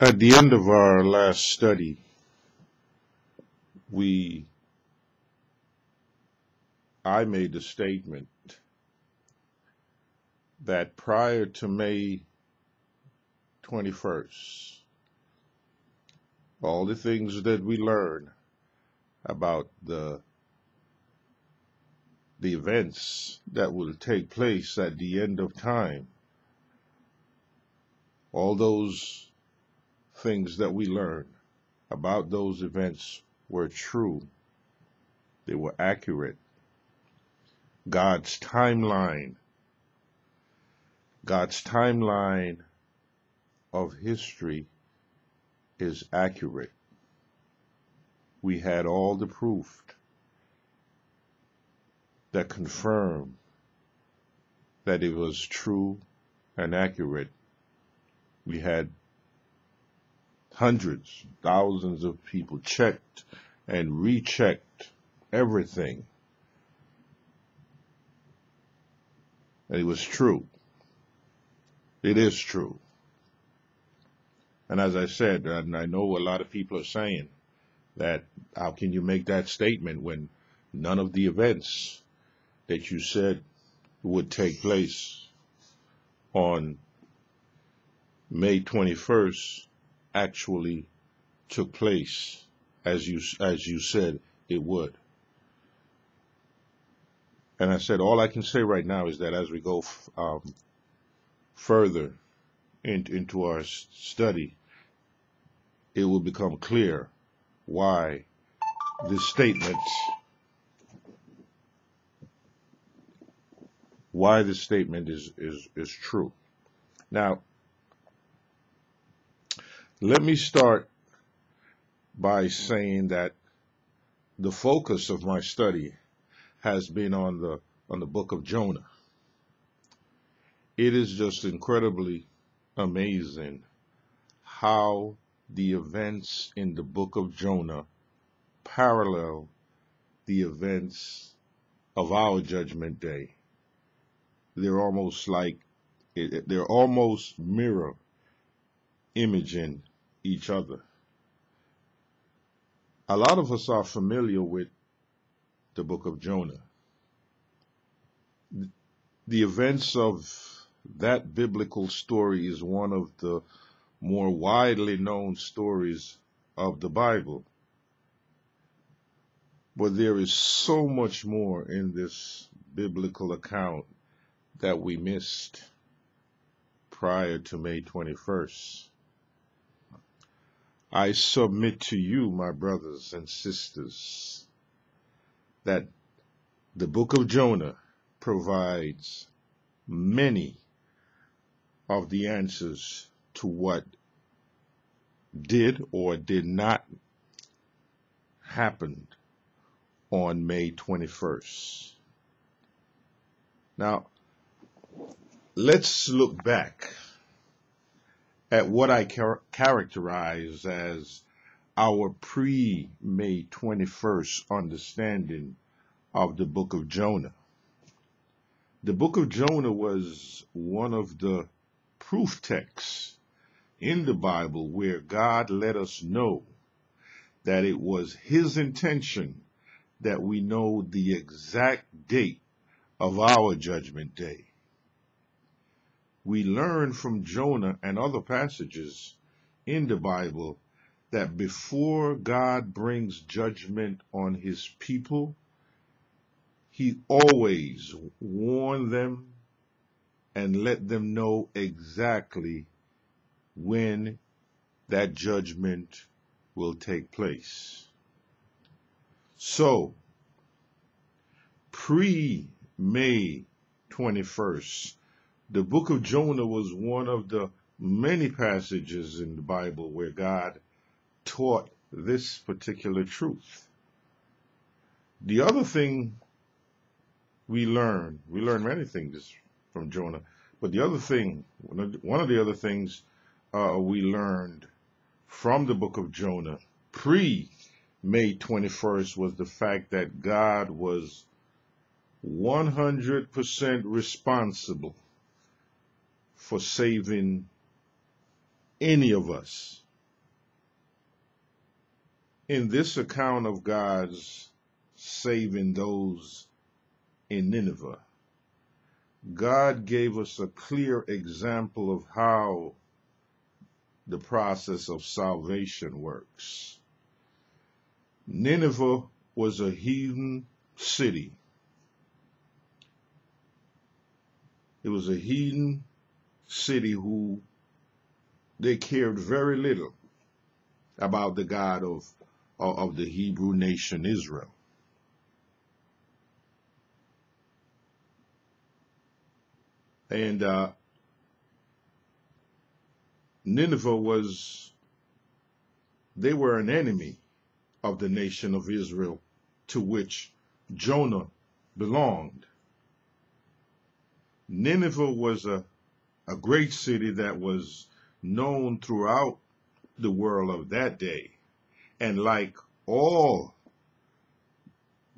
At the end of our last study, I made the statement that prior to May 21st, all the things that we learn about the events that will take place at the end of time, all those things that we learn about those events were true. They were accurate. God's timeline of history is accurate. We had all the proof that confirmed that it was true and accurate. We had hundreds, thousands of people checked and rechecked everything. And it was true. It is true. And as I said, and I know a lot of people are saying that, how can you make that statement when none of the events that you said would take place on May 21st actually took place as you said it would? And I said, all I can say right now is that as we go further into our study, it will become clear why this statement is true. Now, let me start by saying that the focus of my study has been on the book of Jonah. It is just incredibly amazing how the events in the book of Jonah parallel the events of our judgment day. They're almost mirror imaging each other. A lot of us are familiar with the book of Jonah. The events of that biblical story is one of the more widely known stories of the Bible. But there is so much more in this biblical account that we missed prior to May 21st. I submit to you, my brothers and sisters, that the book of Jonah provides many of the answers to what did or did not happen on May 21st. Now, let's look back at what I characterize as our pre-May 21st understanding of the book of Jonah. The book of Jonah was one of the proof texts in the Bible where God let us know that it was his intention that we know the exact date of our judgment day. We learn from Jonah and other passages in the Bible that before God brings judgment on his people, he always warned them and let them know exactly when that judgment will take place. So, pre-May 21st, the book of Jonah was one of the many passages in the Bible where God taught this particular truth. The other thing we learn many things from Jonah, but the other thing, one of the other things we learned from the book of Jonah pre-May 21st was the fact that God was 100% responsible for saving any of us In this account of God's saving those in Nineveh, God gave us a clear example of how the process of salvation works. Nineveh was a heathen city. It was a heathen city who they cared very little about the God of the Hebrew nation Israel. And Nineveh they were an enemy of the nation of Israel to which Jonah belonged. Nineveh was a great city that was known throughout the world of that day. And like all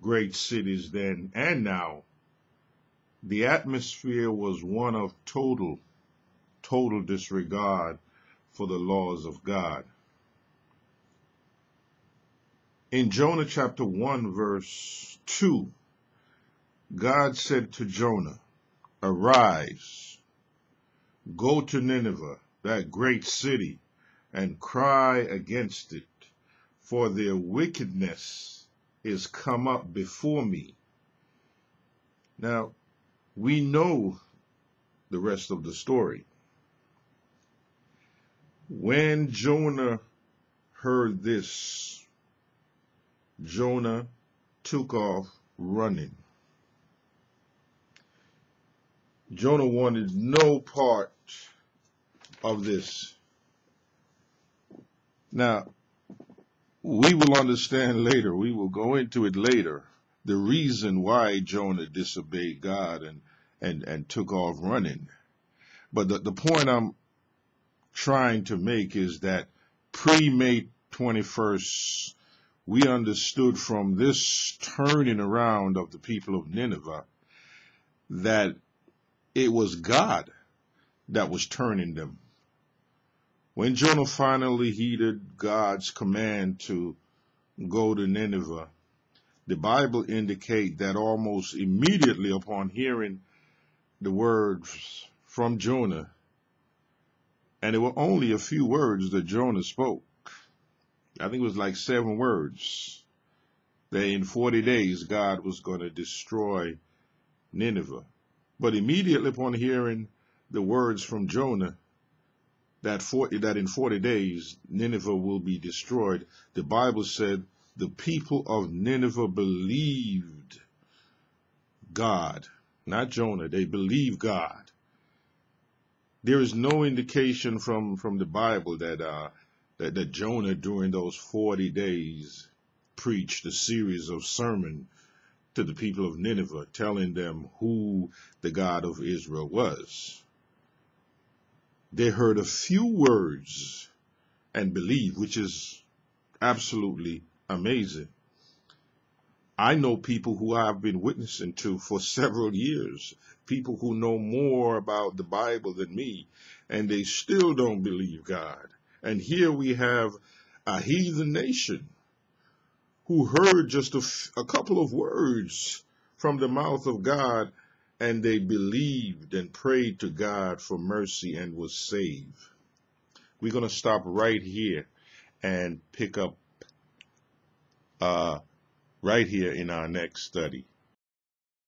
great cities then and now, the atmosphere was one of total disregard for the laws of God. In Jonah chapter 1, verse 2, God said to Jonah, "Arise, go to Nineveh, that great city, and cry against it, for their wickedness is come up before me." Now, we know the rest of the story. When Jonah heard this, Jonah took off running. Jonah wanted no part of this. Now, we will understand later, we will go into it later, the reason why Jonah disobeyed God and took off running. But the point I'm trying to make is that pre-May 21st, we understood from this turning around of the people of Nineveh that it was God that was turning them. When Jonah finally heeded God's command to go to Nineveh, the Bible indicates that almost immediately upon hearing the words from Jonah, and there were only a few words that Jonah spoke. I think it was like 7 words. That in 40 days God was going to destroy Nineveh. But immediately upon hearing the words from Jonah, that in 40 days Nineveh will be destroyed, the Bible said the people of Nineveh believed God. Not Jonah, they believed God. There is no indication from the Bible that Jonah during those 40 days preached a series of sermons to the people of Nineveh, telling them who the God of Israel was. They heard a few words and believed, which is absolutely amazing. I know people who I've been witnessing to for several years, people who know more about the Bible than me, and they still don't believe God. And here we have a heathen nation who heard just a couple of words from the mouth of God, and they believed and prayed to God for mercy and was saved. We're going to stop right here and pick up right here in our next study.